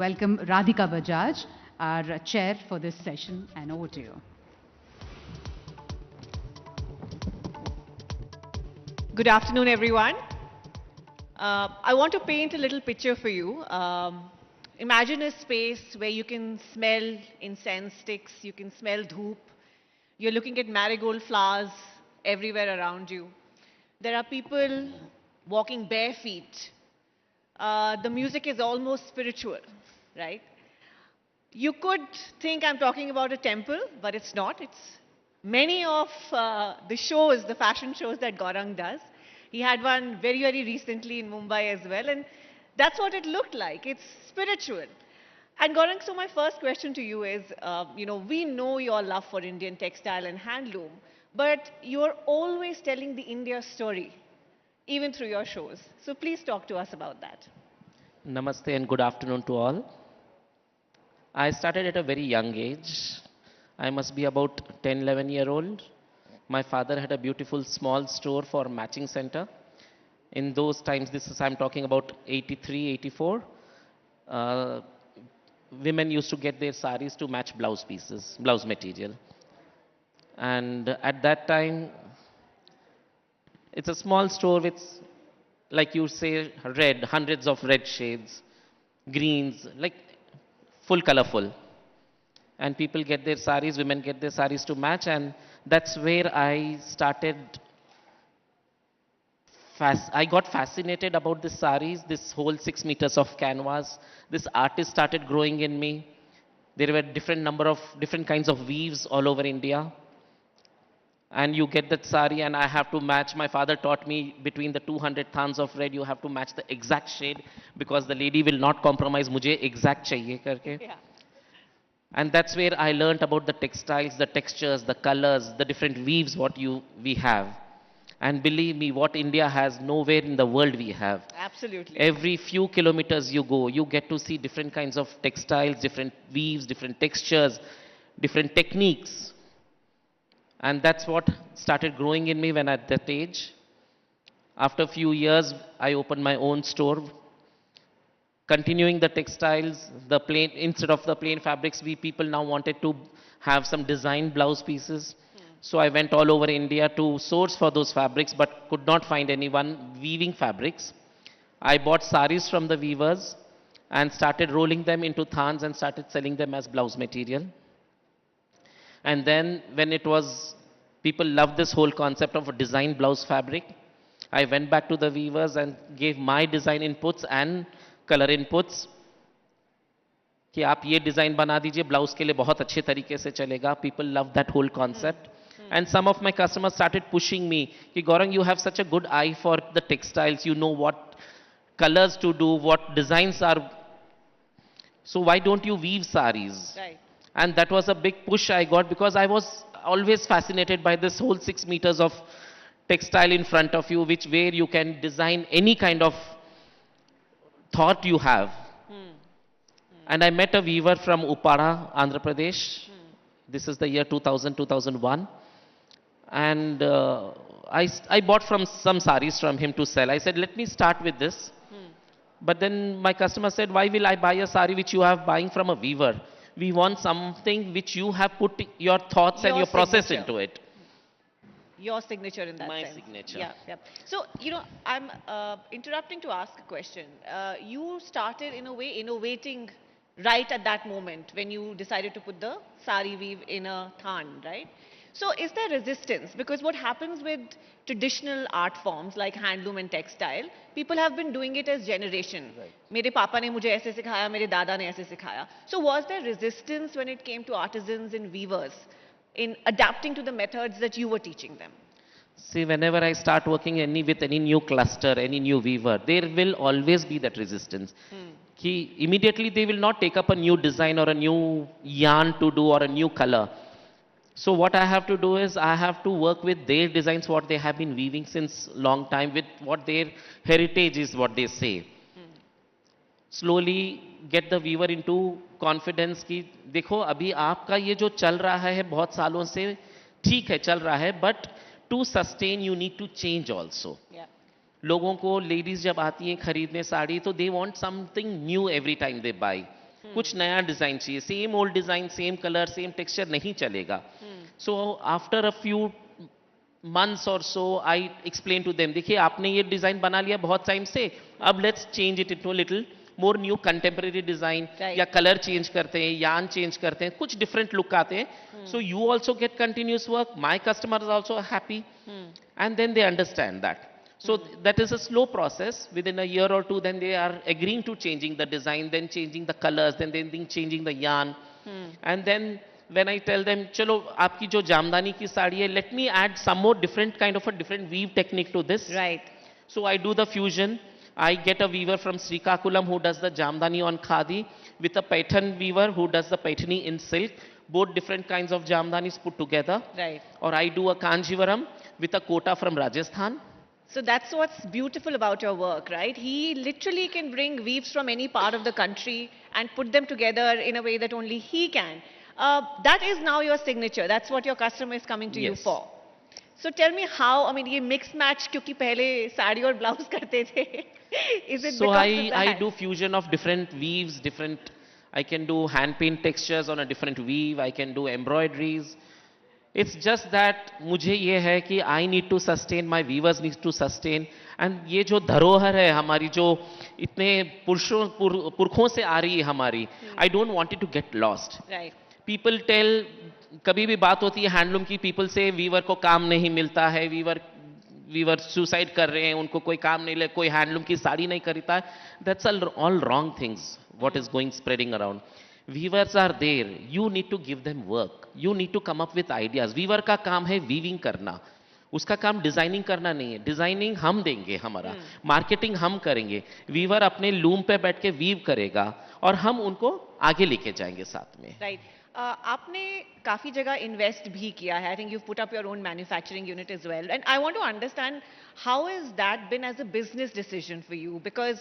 Welcome Radhika Bajaj, our chair for this session, and over to you. Good afternoon, everyone. I want to paint a little picture for you. Imagine a space where you can smell incense sticks, you can smell dhoop, you're looking at marigold flowers everywhere around you. There are people walking bare feet. The music is almost spiritual, right? You could think I'm talking about a temple, but it's not. It's many of the shows, the fashion shows that Gauramg does. He had one very, very recently in Mumbai as well, and that's what it looked like. It's spiritual. And Gauramg, so my first question to you is, we know your love for Indian textile and handloom, but you're always telling the India story, even through your shows. So please talk to us about that. Namaste and good afternoon to all. I started at a very young age. I must be about 10, 11-year-old. My father had a beautiful small store for matching center. In those times, I'm talking about 83, 84. Women used to get their saris to match blouse pieces, blouse material. And at that time, it's a small store with, like you say, red, hundreds of red shades, greens, like full colorful. And people get their saris, women get their saris to match, and that's where I started. I got fascinated about the saris, this whole 6 meters of canvas. This artist started growing in me. There were different kinds of weaves all over India. And you get that sari and I have to match. My father taught me between the 200 thans of red, you have to match the exact shade because the lady will not compromise. Mujhe exact chahiye karke. Yeah. And that's where I learned about the textiles, the textures, the colors, the different weaves we have. And believe me, what India has, nowhere in the world we have. Absolutely. Every few kilometers you go, you get to see different kinds of textiles, different weaves, different textures, different techniques. And that's what started growing in me when at that age. After a few years, I opened my own store. Continuing the textiles, instead of the plain fabrics, people now wanted to have some design blouse pieces. So I went all over India to source for those fabrics, but could not find anyone weaving fabrics. I bought saris from the weavers and started rolling them into thans and started selling them as blouse material. And then when people loved this whole concept of a design blouse fabric, I went back to the weavers and gave my design inputs and color inputs. कि आप ये design बना दीजिए blouse के लिए बहुत अच्छे तरीके से चलेगा. People love that whole concept. And some of my customers started pushing me कि Gauramg, you have such a good eye for the textiles, you know what colors to do, what designs are, so why don't you weave saris? Right. And that was a big push I got because I was always fascinated by this whole 6 meters of textile in front of you, where you can design any kind of thought you have. And I met a weaver from Upara, Andhra Pradesh. This is the year 2000, 2001. And I bought some saris from him to sell. I said, let me start with this. But then my customer said, why will I buy a sari which you have buying from a weaver? We want something which you have put your thoughts and your process signature. into it. Your signature in that My sense. signature. Yeah, yeah. So, I'm interrupting to ask a question. You started, in a way, innovating right at that moment when you decided to put the sari weave in a than, right? So, is there resistance? Because what happens with traditional art forms like handloom and textile, people have been doing it as generation. मेरे पापा ने मुझे ऐसे सिखाया, मेरे दादा ने ऐसे सिखाया. So, was there resistance when it came to artisans and weavers in adapting to the methods that you were teaching them? See, whenever I start working with any new cluster, any new weaver, there will always be that resistance. Immediately they will not take up a new design or a new yarn to do or a new color. So what I have to do is I have to work with their designs, what they have been weaving since long time, with what their heritage is, what they say. Slowly get the weaver into confidence कि देखो अभी आपका ये जो चल रहा है बहुत सालों से ठीक है चल रहा है, but to sustain you need to change also. Yeah. लोगों को लेडीज जब आती हैं खरीदने साड़ी तो they want something new every time they buy. कुछ नया डिजाइन चाहिए, same old design, same colour, same texture नहीं चलेगा. So after a few months or so I explain to them, देखिए आपने ये डिजाइन बना लिया बहुत टाइम से, अब let's change it into little more new contemporary design, या कलर चेंज करते हैं, यान चेंज करते हैं, कुछ डिफरेंट लुक आते हैं. So you also get continuous work, my customer is also happy, and then they understand that. So that is a slow process. Within a year or two, then they are agreeing to changing the design, then changing the colors, then changing the yarn. And then when I tell them, chalo, aapki jo jamdani ki saadi hai, let me add some more different kind of a different weave technique to this. Right. So I do the fusion. I get a weaver from Srikakulam who does the jamdani on khadi, with a Python weaver who does the Pythani in silk. Both different kinds of jamdanis put together. Right. Or I do a Kanjivaram with a kota from Rajasthan. So that's what's beautiful about your work, right? He literally can bring weaves from any part of the country and put them together in a way that only he can. That is now your signature. That's what your customer is coming to you Yes. for. So tell me how, I mean, ये mix match क्योंकि पहले साड़ी और blouse करते थे. Is it So because of that? I do fusion of different weaves, different, I can do hand paint textures on a different weave, I can do embroideries. It's just that मुझे ये है कि I need to sustain, my weavers need to sustain, and ये जो धरोहर है हमारी जो इतने पुरखों से आ रही है हमारी, I don't want it to get lost. Right. People tell, कभी भी बात होती है हैंडलूम की, पीपल से वीवर को काम नहीं मिलता है, वीवर सुसाइड कर रहे हैं, उनको कोई काम नहीं ले, कोई हैंडलूम की साड़ी नहीं खरीदता है. That's all wrong things what is going spreading around. Weavers are there, you need to give them work, you need to come up with ideas. Weaver का काम है वीविंग करना, उसका काम डिजाइनिंग करना नहीं है. डिजाइनिंग हम देंगे, हमारा मार्केटिंग हम करेंगे, वीवर अपने लूम पे बैठ के वीव करेगा और हम उनको आगे लेके जाएंगे साथ में. Right. आपने काफी जगह इन्वेस्ट भी किया है. I think you put up your own manufacturing unit as well, and I want to understand how is that been as a business decision for you, because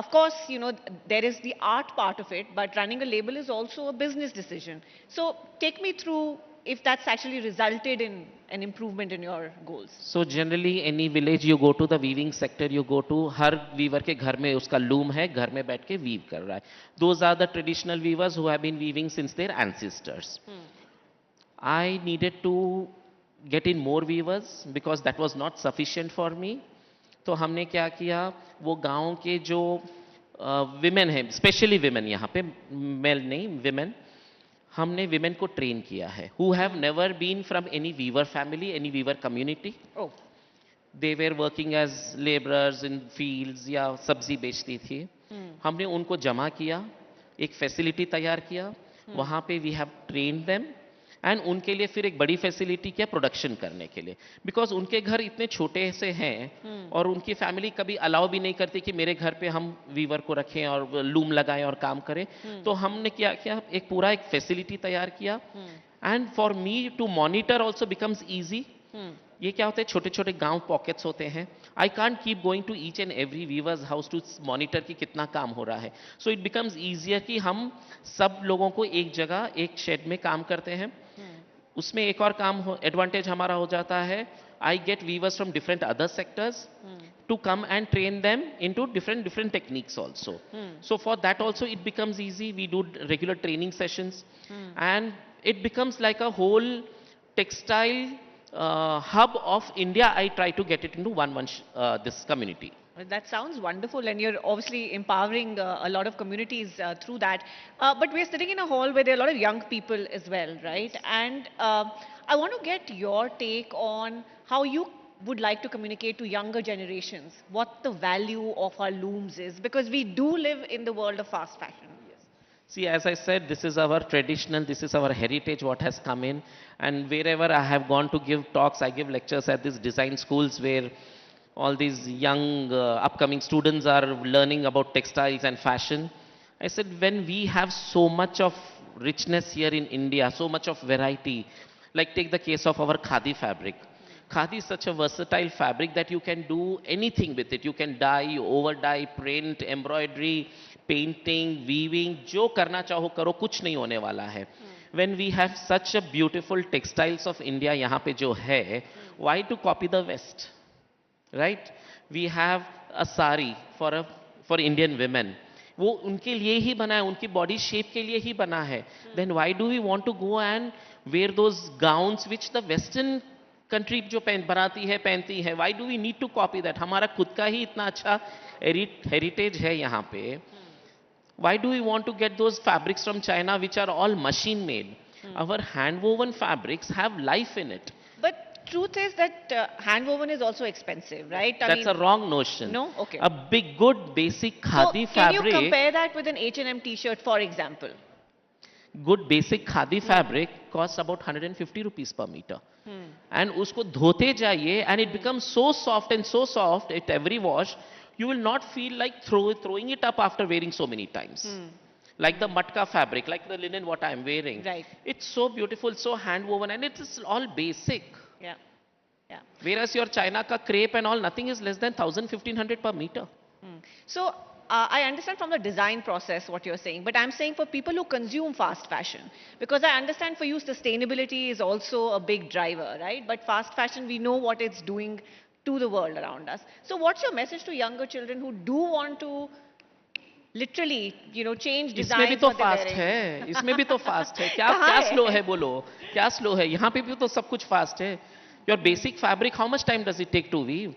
of course, you know, there is the art part of it, but running a label is also a business decision. So take me through if that's actually resulted in an improvement in your goals. So generally any village you go to, the weaving sector you go to, her weaver के घर में उसका loom है, घर में बैठ के weave कर रहा है. Those are the traditional weavers who have been weaving since their ancestors. I needed to get in more weavers because that was not sufficient for me. तो हमने क्या किया, वो गांव के जो विमेन हैं, स्पेशली विमेन, यहाँ पे मेल नहीं, विमेन, हमने विमेन को ट्रेन किया है, who have never been from any weaver family, any weaver community. They were working as labourers in fields या सब्जी बेचती थी. हमने उनको जमा किया, एक फैसिलिटी तैयार किया, वहाँ पे we have trained them, and उनके लिए फिर एक बड़ी फैसिलिटी किया प्रोडक्शन करने के लिए, बिकॉज उनके घर इतने छोटे से हैं और उनकी फैमिली कभी अलाउ भी नहीं करती कि मेरे घर पे हम वीवर को रखें और लूम लगाएं और काम करें. तो हमने क्या किया, एक पूरा एक फैसिलिटी तैयार किया, and for me to monitor also becomes easy. ये क्या होता है, छोटे छोटे गांव पॉकेट्स होते हैं, I can't keep going to each and every weavers house to monitor कि कितना काम हो रहा है. सो इट बिकम्स ईजियर कि हम सब लोगों को एक जगह एक शेड में काम करते हैं. उसमें एक और काम एडवांटेज हमारा हो जाता है, I get weavers from different other sectors to come and train them into different techniques also. So for that also it becomes easy. We do regular training sessions, and it becomes like a whole textile hub of India. I try to get it into one this community. Well, that sounds wonderful, and you're obviously empowering a lot of communities through that. But we're sitting in a hall where there are a lot of young people as well, right? And I want to get your take on how you would like to communicate to younger generations what the value of our looms is, because we do live in the world of fast fashion. See, as I said, this is our traditional, this is our heritage, what has come in. And wherever I have gone to give talks, I give lectures at these design schools where all these young upcoming students are learning about textiles and fashion. I said, when we have so much of richness here in India, so much of variety, like take the case of our khadi fabric. Khadi is such a versatile fabric that you can do anything with it. You can dye, over dye, print, embroidery, painting, weaving, जो करना चाहो करो, कुछ नहीं होने वाला है. When we have such a beautiful textiles of India यहाँ पे जो है, why to copy the West? Right? We have a sari for Indian women. वो उनके लिए ही बना है, उनकी बॉडी शेप के लिए ही बना है. Then why do we want to go and wear those gowns which the western country जो बनाती है पहनती है? Why do we need to copy that? हमारा खुद का ही इतना अच्छा हेरिटेज है यहाँ पे. Why do we want to get those fabrics from China which are all machine made? Our hand woven fabrics have life in it. But truth is that hand woven is also expensive, right? That's a wrong notion. No? Okay. A big, good, basic khadi So, fabric. can you compare that with an H&M t-shirt, for example? Good basic khadi fabric costs about 150 rupees per meter. And usko dhote jaiye and it becomes so soft and so soft at every wash, you will not feel like throwing it up after wearing so many times. Like the matka fabric, like the linen what I am wearing. Right. It's so beautiful, so hand woven, and it is all basic. Yeah. Yeah. Whereas your China ka crepe and all, nothing is less than 1,000-1,500 per meter. So, I understand from the design process what you're saying, but I'm saying for people who consume fast fashion, because I understand for you sustainability is also a big driver, right? But fast fashion, we know what it's doing to the world around us. So what's your message to younger children who do want to literally, change designs? इसमें भी तो fast है, इसमें भी तो fast है. क्या slow है बोलो? क्या स्लो है? यहाँ पे भी तो सब कुछ फास्ट है. Your basic fabric, how much time does it take to weave?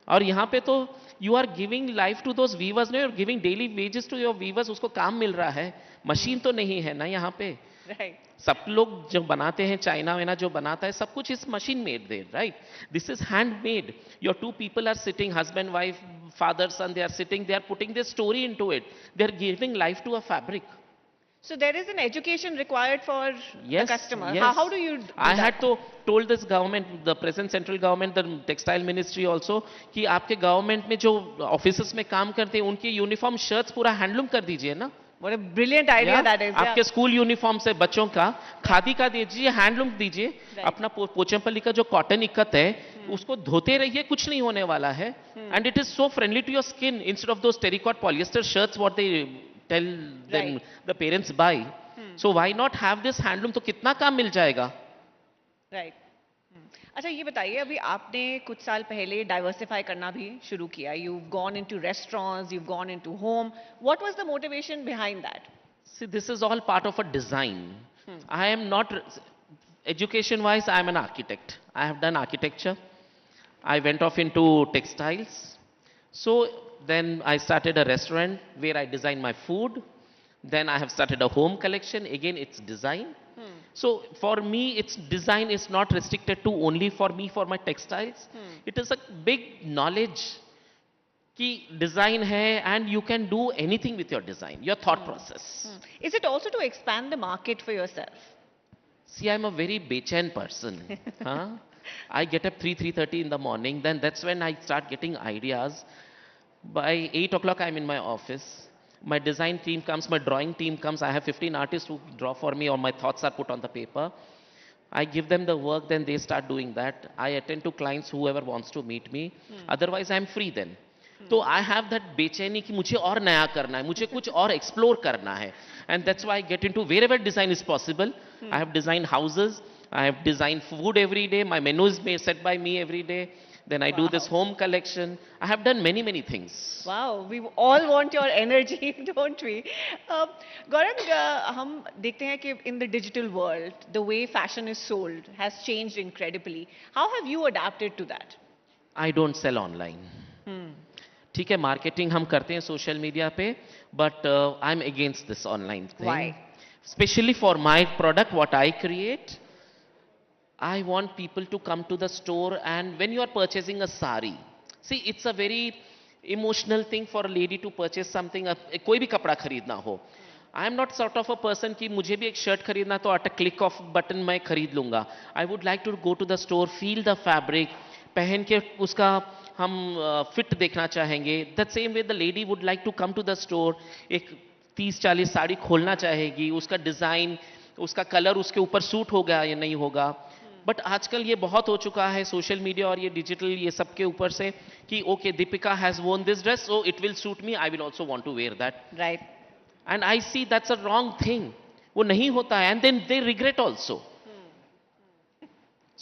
और यहाँ पे तो you are giving life to those weavers, no? You're giving daily wages to your weavers. उसको काम मिल रहा है. मशीन तो नहीं है ना यहाँ पे. Right. सब लोग जो बनाते हैं, चाइना वेना जो बनाता है, सब कुछ इस machine made there, right? This is hand made. Your two people are sitting, husband wife, father son, they are sitting, they are putting their story into it, they are giving life to a fabric. So there is an education required for the customer. Yes. How do you do I that? had to told this government, the present central government, the textile ministry also, कि आपके government में जो offices में काम करते हैं उनकी uniform shirts पूरा हैंडलूम कर दीजिए ना. What a brilliant idea that is. आपके स्कूल यूनिफॉर्म से बच्चों का खादी का दीजिए, हैंडलूम दीजिए. अपना पोचमपल्ली का जो कॉटन इक्कत है उसको धोते रहिए, कुछ नहीं होने वाला है. And it is so friendly to your skin instead of those terrycot polyester shirts what they tell them the parents buy. So why not have this handloom? तो कितना काम मिल जाएगा. राइट. अच्छा, ये बताइए, अभी आपने कुछ साल पहले डाइवर्सिफाई करना भी शुरू किया. You've gone into restaurants, you've gone into home. What was the motivation behind that? See, this is all part of a design. I am not, education wise, I am an architect. I have done architecture. I went off into textiles. So then I started a restaurant where I design my food. Then I have started a home collection. Again, it's design. So for me, its design is not restricted to only for me, for my textiles. It is a big knowledge कि design है, and you can do anything with your design, your thought process. Is it also to expand the market for yourself? See, I'm a very bechain person. Huh? I get up 3:30 in the morning. Then that's when I start getting ideas. By 8 o'clock, I'm in my office. My design team comes, my drawing team comes. I have 15 artists who draw for me, or my thoughts are put on the paper. I give them the work, then they start doing that. I attend to clients, whoever wants to meet me. Otherwise, I'm free then. तो I have that बेचैनी कि मुझे और नया करना है, मुझे कुछ और explore करना है. And that's why I get into wherever design is possible. I have designed houses, I have designed food every day. My menu is made set by me every day. Then I do this home collection. I have done many, many things. Wow, we all want your energy, don't we? Gauramg, हम देखते हैं कि in the digital world, the way fashion is sold has changed incredibly. How have you adapted to that? I don't sell online. ठीक है, marketing हम करते हैं social media पे, but I'm against this online thing. Why? Especially for my product, what I create. I want people to come to the store, and when you are purchasing a sari, see, it's a very emotional thing for a lady to purchase something. कोई भी कपड़ा खरीदना हो. I am not sort of a person कि मुझे भी एक shirt खरीदना तो at a click of button मैं खरीद लूँगा. I would like to go to the store, feel the fabric, पहन के उसका हम fit देखना चाहेंगे. That same way the lady would like to come to the store, एक 30-40 साड़ी खोलना चाहेगी, उसका डिज़ाइन, उसका कलर उसके ऊपर सूट होगा या नहीं होगा. बट आजकल ये बहुत हो चुका है सोशल मीडिया और ये डिजिटल, ये सब के ऊपर से कि okay, Deepika has worn this dress, so it will suit me, I will also want to wear that. Right. And I see that's a wrong thing. वो नहीं होता है, and then they regret also.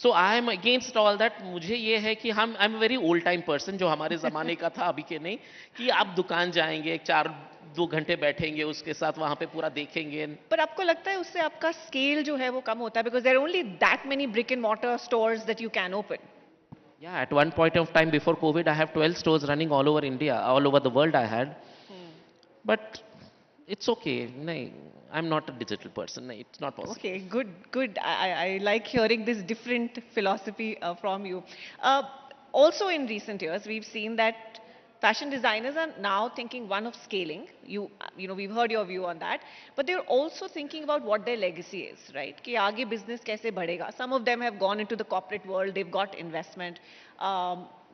So I am against all that. मुझे ये है कि हम I am very old time person, जो हमारे ज़माने का था, अभी के नहीं, कि आप दुकान जाएंगे, 4-2 घंटे बैठेंगे उसके साथ, वहाँ पे पूरा देखेंगे. पर आपको लगता है उससे आपका स्केल जो है वो कम होता है, because there are only that many brick and mortar stores that you can open. Yeah, at one point of time before COVID, I have 12 stores running all over India, all over the world I had. But it's okay. No, I'm not a digital person. No, it's not possible. Okay, good, good. I like hearing this different philosophy from you. Also, in recent years, we've seen that fashion designers are now thinking one of scaling. You know, we've heard your view on that, but they're also thinking about what their legacy is, right? कि आगे business कैसे बढ़ेगा? Some of them have gone into the corporate world. They've got investment.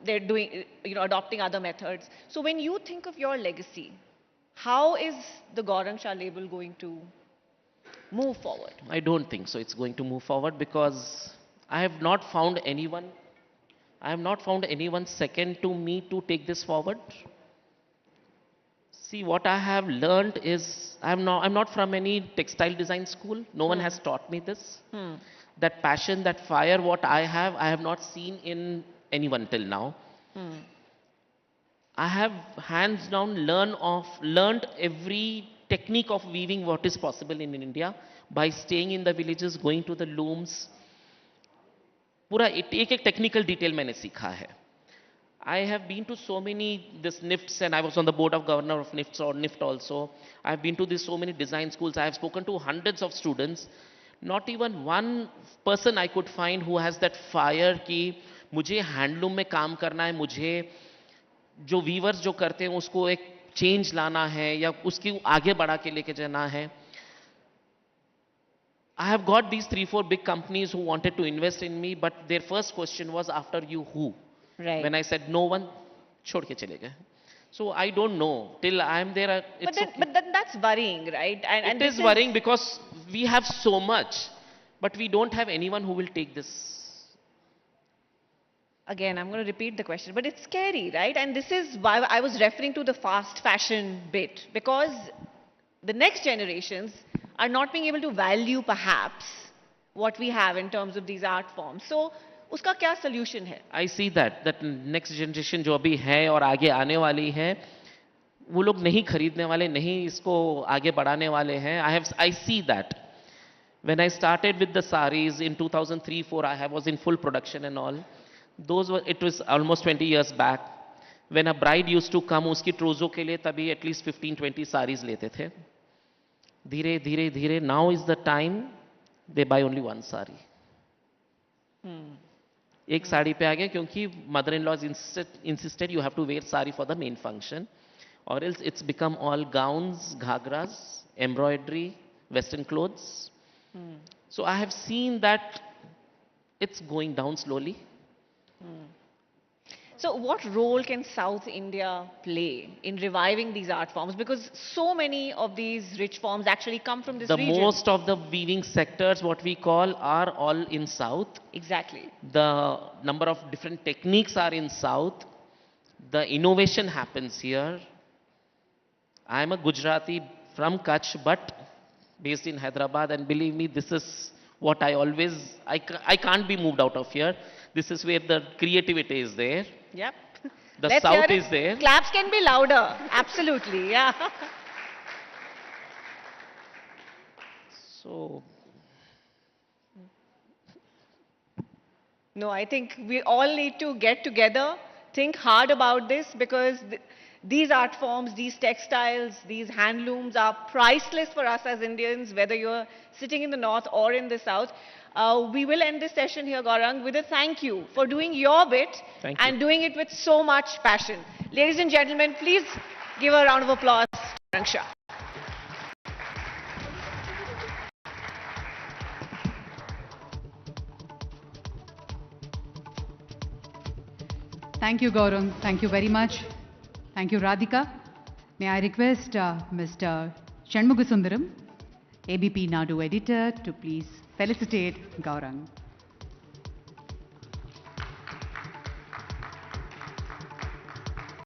They're doing, you know, adopting other methods. So when you think of your legacy, how is the Gauramg Shah label going to move forward? I don't think so. It's going to move forward because I have not found anyone. I have not found anyone second to me to take this forward. See, what I have learned is I'm not from any textile design school. No one has taught me this. That passion, that fire, what I have not seen in anyone till now. I have hands down learned every technique of weaving what is possible in India by staying in the villages, going to the looms. पूरा एक technical detail मैंने सीखा है. I have been to so many this NIFTs, and I was on the board of governor of NIFTs or NIFT also. I have been to this so many design schools. I have spoken to hundreds of students. Not even one person I could find who has that fire कि मुझे handloom में काम करना है, मुझे जो viewers जो करते हैं उसको एक चेंज लाना है या उसकी आगे बढ़ा के लेके जाना है. I have got these 3-4 big companies who wanted to invest in me, but their first question was, after you who? Right. When I said no one, छोड़ के चले गए. So I don't know. Till I am there, it's okay. But then that's worrying, right? And It is worrying because we have so much, but we don't have anyone who will take this. Again, I'm going to repeat the question, but it's scary, right? And this is why I was referring to the fast fashion bit, because the next generations are not being able to value perhaps what we have in terms of these art forms. So, उसका क्या solution है? I see that next generation जो अभी है और आगे आने वाली है, वो लोग नहीं खरीदने वाले, नहीं इसको आगे बढ़ाने वाले हैं. I see that. When I started with the saris in 2003-4, I was in full production and all. It was almost 20 years back. When a bride used to come, उसकी ट्रोजो के लिए तभी at least 15-20 saris लेते थे. धीरे धीरे धीरे, now is the time they buy only one sari. एक साड़ी पे आ गए क्योंकि mother in law insisted you have to wear sari for the main function, or else it's become all gowns, ghagras, embroidery, western clothes. So I have seen that it's going down slowly. So what role can South India play in reviving these art forms? Because so many of these rich forms actually come from this region. Most of the weaving sectors, what we call, are all in South. Exactly. The number of different techniques are in South. The innovation happens here. I am a Gujarati from Kutch, but based in Hyderabad, and believe me, this is what I can't be moved out of here. This is where the creativity is there. Yep. The Let's South hear is it. there. Claps can be louder. Absolutely, yeah. So, no, I think we all need to get together, think hard about this, because these art forms, these textiles, these handlooms are priceless for us as Indians, whether you're sitting in the north or in the south. We will end this session here, Gauramg, with a thank you for doing your bit and doing it with so much passion. Ladies and gentlemen, please give a round of applause to Gauramg Shah. Thank you, Gauramg. Thank you very much. Thank you, Radhika. May I request Mr. Shanmugasundaram, ABP Nadu editor, to please felicitate Gauramg.